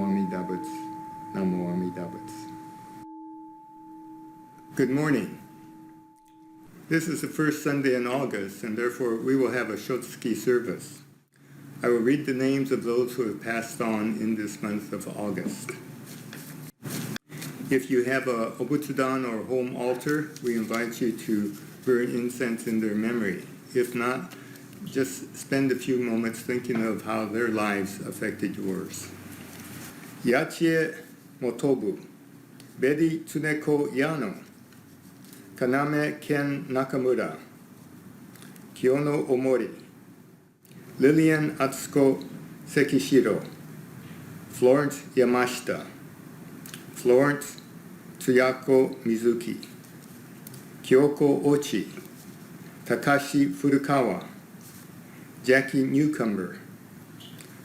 Namo Amida Butsu. Namo Amida Butsu. Good morning. This is the first Sunday in August, and therefore we will have a Shotsuki service. I will read the names of those who have passed on in this month of August. If you have a obutsudan or home altar, we invite you to burn incense in their memory. If not, just spend a few moments thinking of how their lives affected yours. Yachie Motobu, Bedi Tsuneko Yano, Kaname Ken Nakamura, Kiyono Omori, Lillian Atsuko Sekishiro, Florence Yamashita, Florence Tsuyako Mizuki, Kyoko Ochi, Takashi Furukawa, Jackie Newcomer,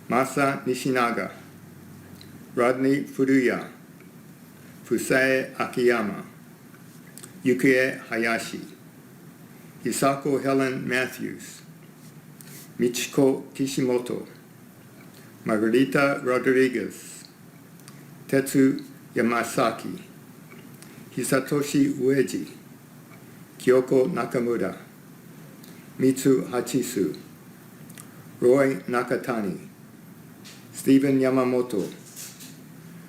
Masa Nishinaga, Rodney Furuya, Fusae Akiyama, Yukie Hayashi, Hisako Helen Matthews, Michiko Kishimoto, Margarita Rodriguez, Tetsu Yamasaki, Hisatoshi Ueji, Kyoko Nakamura, Mitsu Hachisu, Roy Nakatani, Stephen Yamamoto,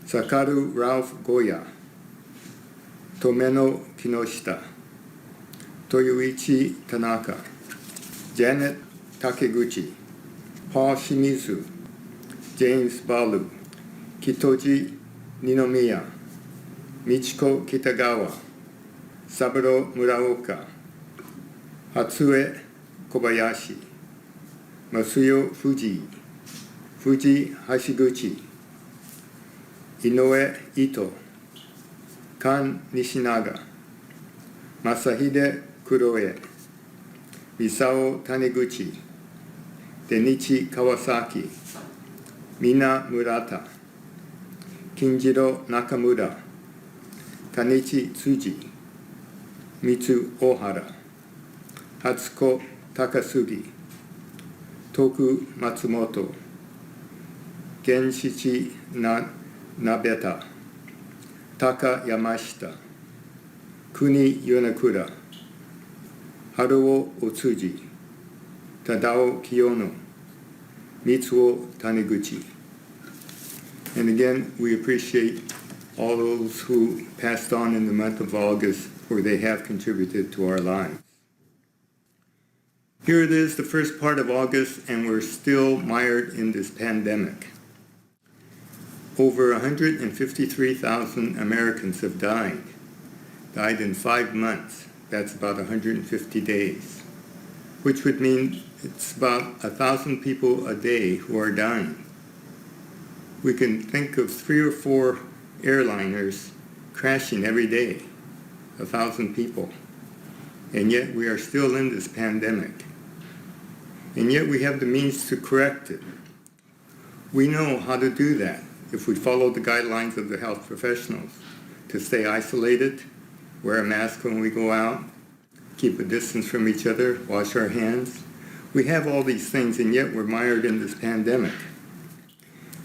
Sakaru Ralph Goya, Tomeno Kinoshita, Toyoichi Tanaka, Janet Takeguchi, Paul Shimizu, James Balu, Kitoji Ninomiya, Michiko Kitagawa, Saburo Muraoka, Hatsue Kobayashi, Masuyo Fuji, Fuji Hashiguchi, Inoue Ito, Kan Nishinaga, Masahide Kuroe, Misao Taniguchi, Denichi Kawasaki, Mina Murata, Kinjiro Nakamura, Tanichi Tsuji, Mitsu Ohara, Hatsuko Takasugi, Toku Matsumoto, Genshichi Nabeta, Taka Yamashita, Kuni Yonakura, Haruo Otsuji, Tadao Kiyono, Mitsuo Taniguchi. And again, we appreciate all those who passed on in the month of August, for they have contributed to our lives. Here it is, the first part of August, and we're still mired in this pandemic. Over 153,000 Americans have died in 5 months. That's about 150 days, which would mean it's about 1,000 people a day who are dying. We can think of 3 or 4 airliners crashing every day, 1,000 people. And yet we are still in this pandemic. And yet we have the means to correct it. We know how to do that if we follow the guidelines of the health professionals, to stay isolated, wear a mask when we go out, keep a distance from each other, wash our hands. We have all these things, and yet we're mired in this pandemic.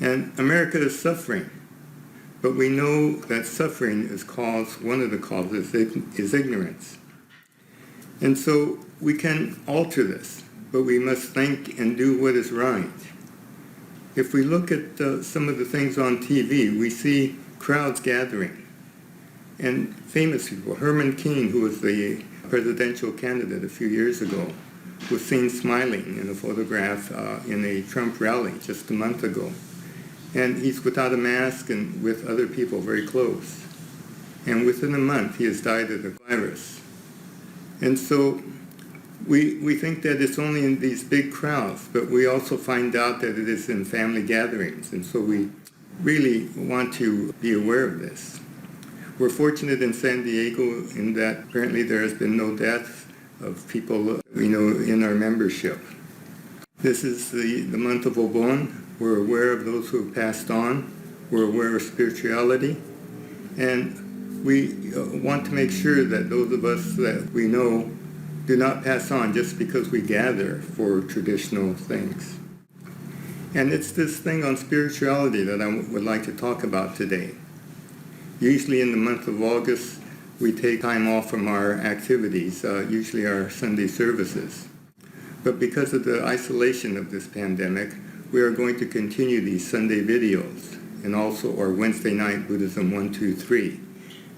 And America is suffering, but we know that suffering is one of the causes is ignorance. And so we can alter this, but we must think and do what is right. If we look at some of the things on TV, we see crowds gathering. And famous people, Herman Cain, who was the presidential candidate a few years ago, was seen smiling in a photograph in a Trump rally just a month ago. And he's without a mask and with other people very close. And within a month, he has died of the virus. And so we think that it's only in these big crowds, but we also find out that it is in family gatherings. And so we really want to be aware of this. We're fortunate in San Diego in that apparently there has been no deaths of people we know in our membership. This is the month of Obon. We're aware of those who have passed on. We're aware of spirituality. And we want to make sure that those of us that we know do not pass on just because we gather for traditional things. And it's this thing on spirituality that I would like to talk about today. Usually in the month of August, we take time off from our activities, usually our Sunday services. But because of the isolation of this pandemic, we are going to continue these Sunday videos and also our Wednesday night Buddhism 1, 2, 3.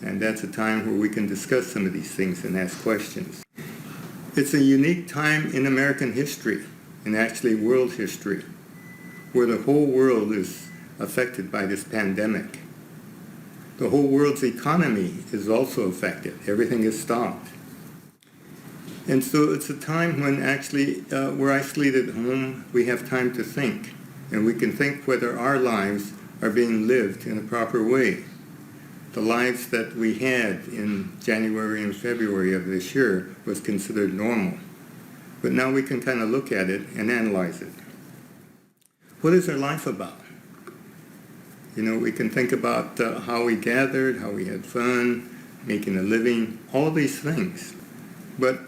And that's a time where we can discuss some of these things and ask questions. It's a unique time in American history, and actually world history, where the whole world is affected by this pandemic. The whole world's economy is also affected. Everything is stopped. And so it's a time when actually we're isolated at home, we have time to think, and we can think whether our lives are being lived in a proper way. The lives that we had in January and February of this year was considered normal. But now we can kind of look at it and analyze it. What is our life about? You know, we can think about how we gathered, how we had fun, making a living, all these things. But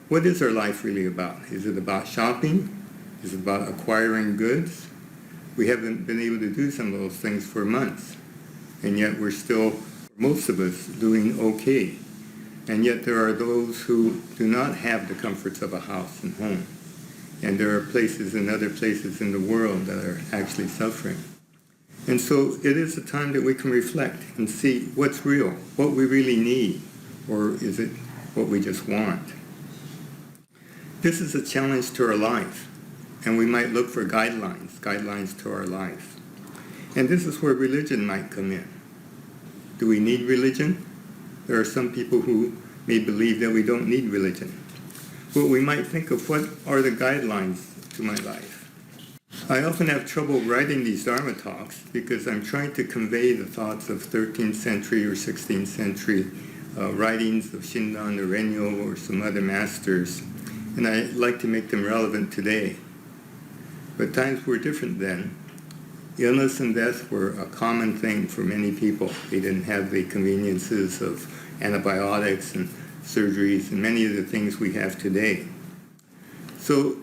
what is our life really about? Is it about shopping? Is it about acquiring goods? We haven't been able to do some of those things for months. And yet we're still, most of us, doing okay. And yet there are those who do not have the comforts of a house and home. And there are places and other places in the world that are actually suffering. And so it is a time that we can reflect and see what's real, what we really need, or is it what we just want. This is a challenge to our life, and we might look for guidelines to our life. And this is where religion might come in. Do we need religion? There are some people who may believe that we don't need religion. But we might think of what are the guidelines to my life. I often have trouble writing these Dharma talks because I'm trying to convey the thoughts of 13th century or 16th century writings of Shinran or Renyo or some other masters, and I like to make them relevant today. But times were different then. Illness and death were a common thing for many people. They didn't have the conveniences of antibiotics and surgeries and many of the things we have today. So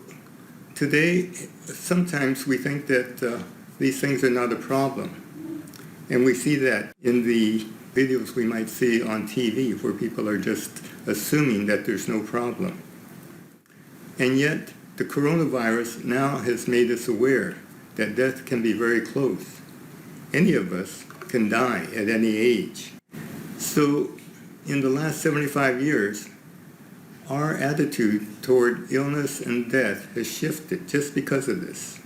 today, sometimes we think that these things are not a problem. And we see that in the videos we might see on TV where people are just assuming that there's no problem. And yet, the coronavirus now has made us aware that death can be very close. Any of us can die at any age. So in the last 75 years, our attitude toward illness and death has shifted just because of this.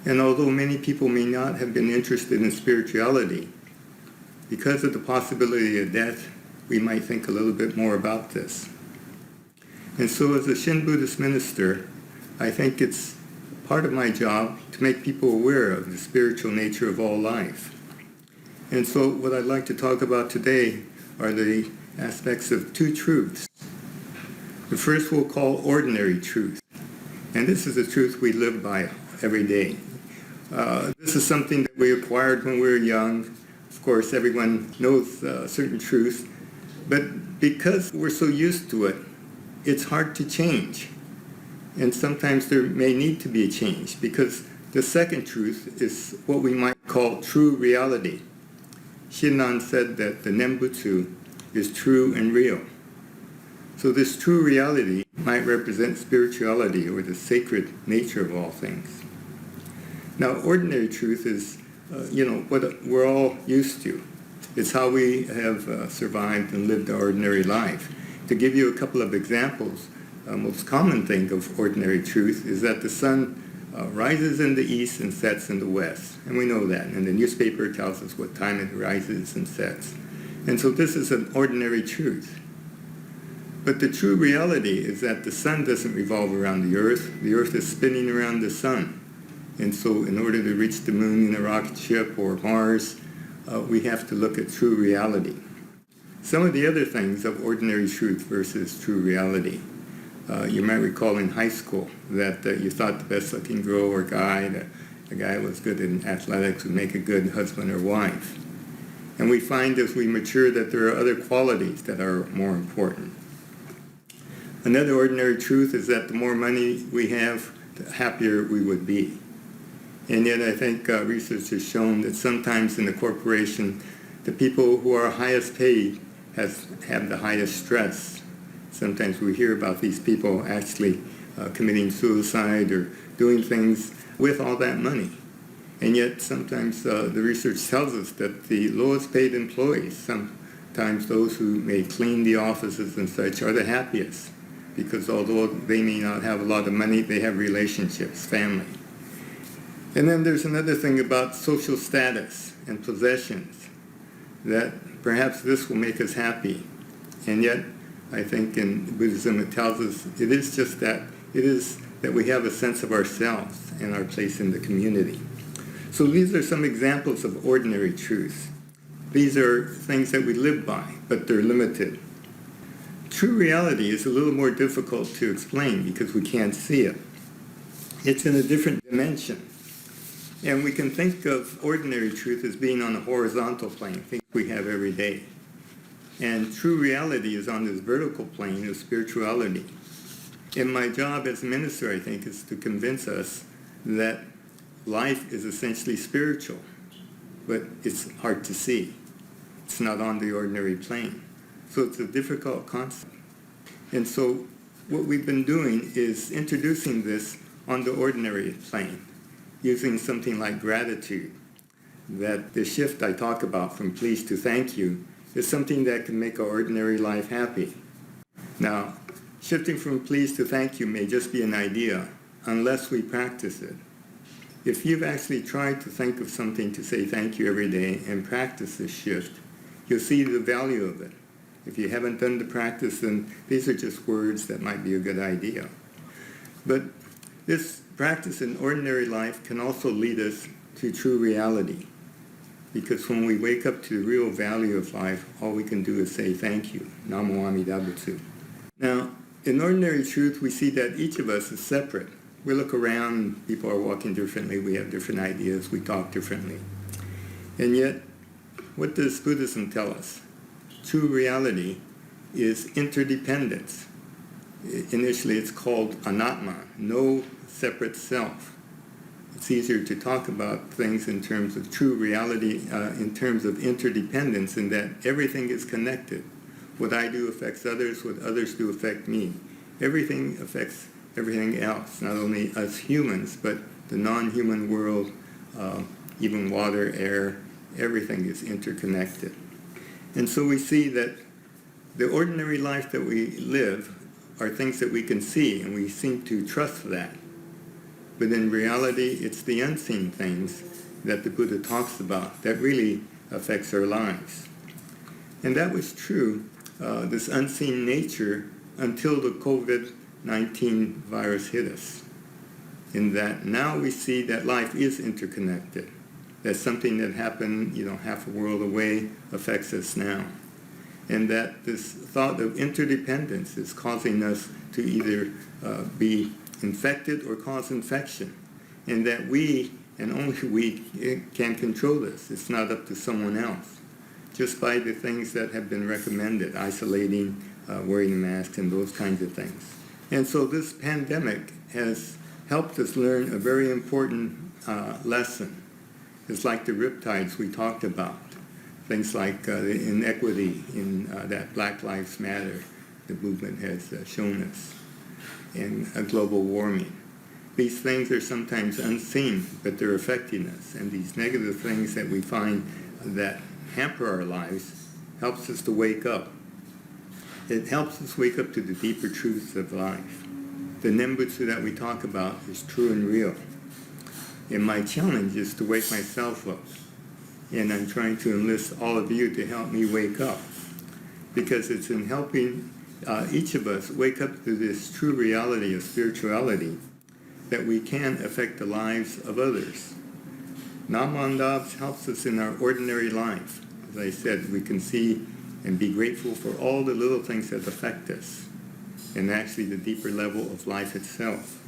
And although many people may not have been interested in spirituality, because of the possibility of death, we might think a little bit more about this. And so as a Shin Buddhist minister, I think it's part of my job to make people aware of the spiritual nature of all life. And so what I'd like to talk about today are the aspects of two truths. The first we'll call ordinary truth. And this is a truth we live by every day. This is something that we acquired when we were young. Of course, everyone knows certain truths. But because we're so used to it, it's hard to change. And sometimes there may need to be a change because the second truth is what we might call true reality. Shinran said that the Nembutsu is true and real. So this true reality might represent spirituality or the sacred nature of all things. Now, ordinary truth is, what we're all used to. It's how we have survived and lived our ordinary life. To give you a couple of examples, the most common thing of ordinary truth is that the sun rises in the east and sets in the west. And we know that. And the newspaper tells us what time it rises and sets. And so this is an ordinary truth. But the true reality is that the sun doesn't revolve around the earth is spinning around the sun. And so in order to reach the moon in a rocket ship or Mars, we have to look at true reality. Some of the other things of ordinary truth versus true reality. You might recall in high school that you thought the best looking girl or guy, the guy who was good in athletics would make a good husband or wife. And we find as we mature that there are other qualities that are more important. Another ordinary truth is that the more money we have, the happier we would be. And yet I think research has shown that sometimes in the corporation, the people who are highest paid have the highest stress. Sometimes we hear about these people actually committing suicide or doing things with all that money. And yet sometimes the research tells us that the lowest paid employees, sometimes those who may clean the offices and such, are the happiest, because although they may not have a lot of money, they have relationships, family. And then there's another thing about social status and possessions, that perhaps this will make us happy. And yet, I think in Buddhism it tells us it is just that. It is that we have a sense of ourselves and our place in the community. So these are some examples of ordinary truths. These are things that we live by, but they're limited. True reality is a little more difficult to explain because we can't see it. It's in a different dimension. And we can think of ordinary truth as being on a horizontal plane, things we have every day. And true reality is on this vertical plane of spirituality. And my job as a minister, I think, is to convince us that life is essentially spiritual, but it's hard to see. It's not on the ordinary plane. So it's a difficult concept. And so what we've been doing is introducing this on the ordinary plane, using something like gratitude, that the shift I talk about from please to thank you is something that can make our ordinary life happy. Now, shifting from please to thank you may just be an idea unless we practice it. If you've actually tried to think of something to say thank you every day and practice this shift, you'll see the value of it. If you haven't done the practice, then these are just words that might be a good idea. But this practice in ordinary life can also lead us to true reality. Because when we wake up to the real value of life, all we can do is say thank you. Namo Amida Butsu. Now, in ordinary truth, we see that each of us is separate. We look around, people are walking differently, we have different ideas, we talk differently. And yet, what does Buddhism tell us? True reality is interdependence. Initially, it's called anatma, no separate self. It's easier to talk about things in terms of true reality, in terms of interdependence, in that everything is connected. What I do affects others, what others do affect me. Everything affects everything else, not only us humans, but the non-human world, even water, air, everything is interconnected. And so we see that the ordinary life that we live are things that we can see, and we seem to trust that. But in reality, it's the unseen things that the Buddha talks about that really affects our lives. And that was true, this unseen nature, until the COVID-19 virus hit us. In that now we see that life is interconnected, that something that happened, half a world away affects us now. And that this thought of interdependence is causing us to either be infected or cause infection, and that we, and only we, can control this. It's not up to someone else, just by the things that have been recommended, isolating, wearing a mask, and those kinds of things. And so this pandemic has helped us learn a very important lesson. It's like the riptides we talked about, things like the inequity in that Black Lives Matter, the movement has shown us, and global warming. These things are sometimes unseen, but they're affecting us. And these negative things that we find that hamper our lives helps us to wake up. It helps us wake up to the deeper truths of life. The Nembutsu that we talk about is true and real. And my challenge is to wake myself up. And I'm trying to enlist all of you to help me wake up. Because it's in helping each of us wake up to this true reality of spirituality that we can affect the lives of others. Namandabs helps us in our ordinary life. As I said, we can see and be grateful for all the little things that affect us, and actually the deeper level of life itself.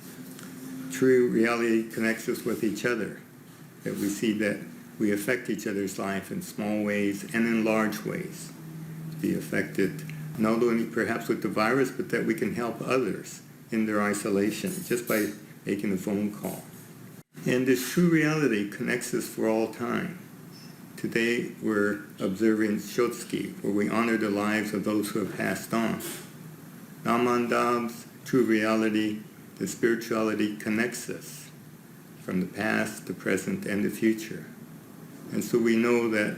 True reality connects us with each other, that we see that we affect each other's life in small ways and in large ways. To be affected not only perhaps with the virus, but that we can help others in their isolation just by making a phone call. And this true reality connects us for all time. Today we're observing Shotsuki, where we honor the lives of those who have passed on. Namandab's true reality, the spirituality, connects us from the past, the present, and the future. And so we know that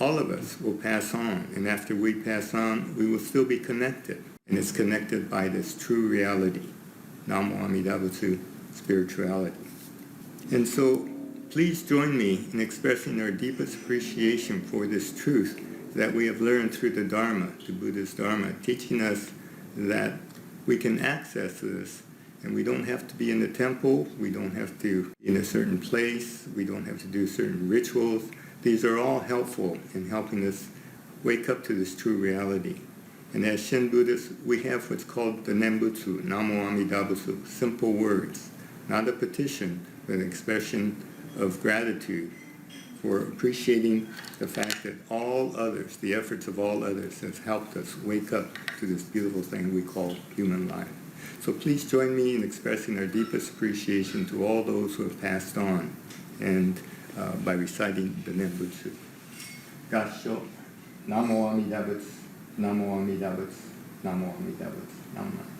all of us will pass on, and after we pass on, we will still be connected. And it's connected by this true reality, Namo Amida Butsu, spirituality. And so please join me in expressing our deepest appreciation for this truth that we have learned through the Dharma, the Buddha's Dharma, teaching us that we can access this, and we don't have to be in the temple, we don't have to be in a certain place, we don't have to do certain rituals. These are all helpful in helping us wake up to this true reality. And as Shin Buddhists, we have what's called the Nembutsu, Namo Amida Butsu, simple words, not a petition, but an expression of gratitude for appreciating the fact that all others, the efforts of all others, has helped us wake up to this beautiful thing we call human life. So please join me in expressing our deepest appreciation to all those who have passed on, and by reciting the Nembutsu. Gassho, Namo Amida Butsu, Namo Amida Butsu, Namo Amida Butsu, Namo.